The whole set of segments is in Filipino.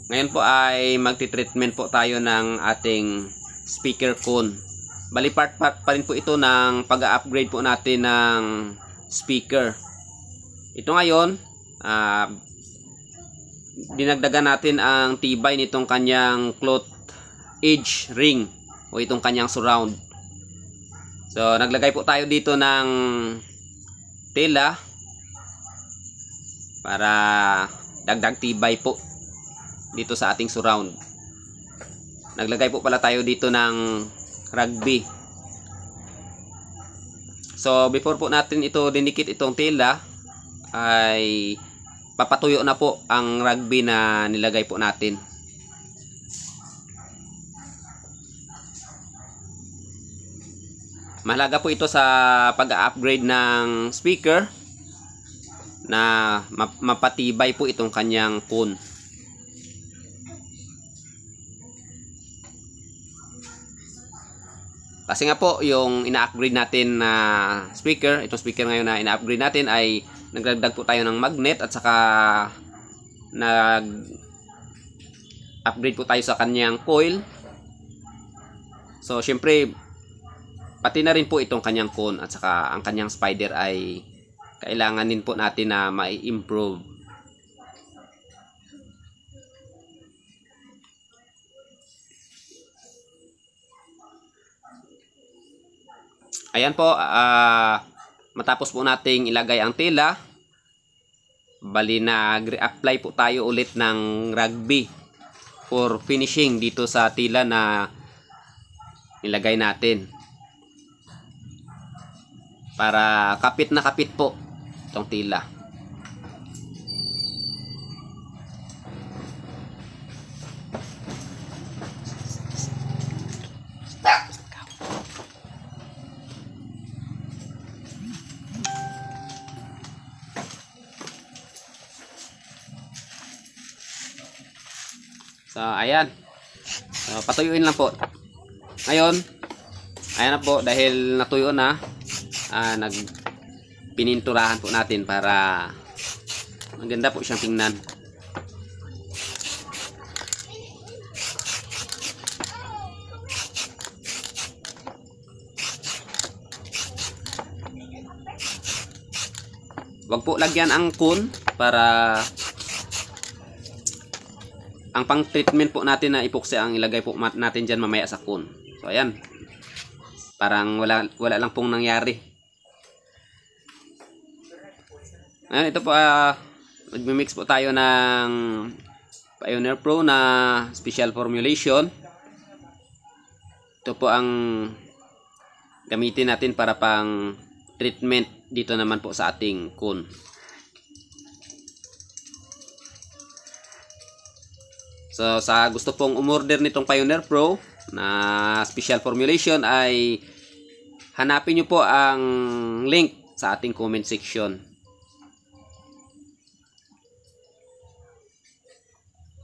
Ngayon po ay magti-treatment po tayo ng ating speaker cone. Bali part pa rin po ito ng pag-upgrade po natin ng speaker. Ito ngayon, dinagdagan natin ang tibay nitong kanyang cloth edge ring o itong kanyang surround. So naglagay po tayo dito ng tela para dagdag tibay po dito sa ating surround. Naglagay po pala tayo dito ng rugby. So before po natin ito dinikit itong tela ay papatuyo na po ang rugby na nilagay po natin. Mahalaga po ito sa pag-upgrade ng speaker na mapatibay po itong kanyang cone. Kasi nga po yung ina-upgrade natin na speaker, itong speaker ngayon na ina-upgrade natin ay nagdagdag po tayo ng magnet at saka nag-upgrade po tayo sa kanyang coil. So syempre pati na rin po itong kanyang cone at saka ang kanyang spider ay kailangan din po natin na ma-improve. Ayan po, matapos po nating ilagay ang tela, bali nag-re-apply po tayo ulit ng rugby for finishing dito sa tela na nilagay natin. Para kapit na kapit po itong tela. So ayan, so, patuyuin lang po. Ngayon ayan na po, dahil natuyo na, pininturahan po natin para maganda po siyang tingnan. Wag po lagyan ang cone para ang pang treatment po natin na epoxy ang ilagay po natin dyan mamaya sa cone. So ayan, parang wala lang pong nangyari. Ayan, ito po, magmimix po tayo ng Pioneer Pro na special formulation. Ito po ang gamitin natin para pang treatment dito naman po sa ating cone. So sa gusto pong umorder nitong Pioneer Pro na special formulation ay hanapin nyo po ang link sa ating comment section.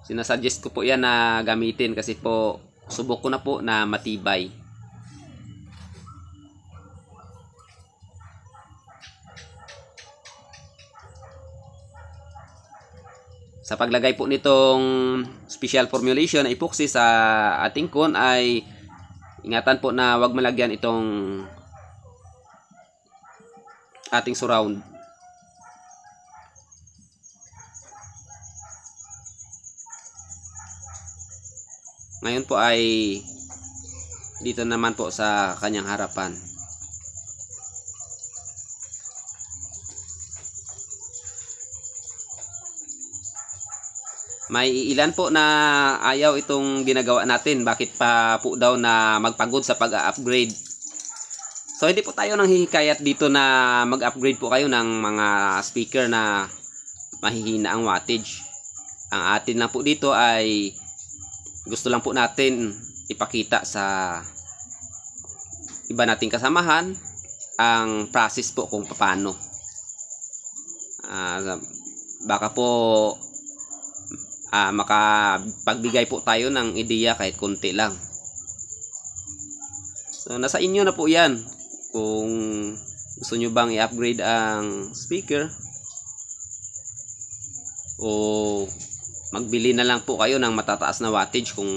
Sinasuggest ko po yan na gamitin kasi po subok ko na po na matibay. Sa paglagay po nitong special formulation na epoxy sa ating cone ay ingatan po na wag malagyan itong ating surround. Ngayon po ay dito naman po sa kanyang harapan. May ilan po na ayaw itong ginagawa natin. Bakit pa po daw na magpagod sa pag-upgrade? So hindi po tayo nang hihikayat dito na mag-upgrade po kayo ng mga speaker na mahihina ang wattage. Ang atin lang po dito ay gusto lang po natin ipakita sa iba nating kasamahan ang process po kung paano. Baka po makapagbigay po tayo ng ideya kahit konti lang. So nasa inyo na po yan kung gusto nyo bang i-upgrade ang speaker o magbili na lang po kayo ng matataas na wattage kung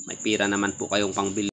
may pira naman po kayong pangbili.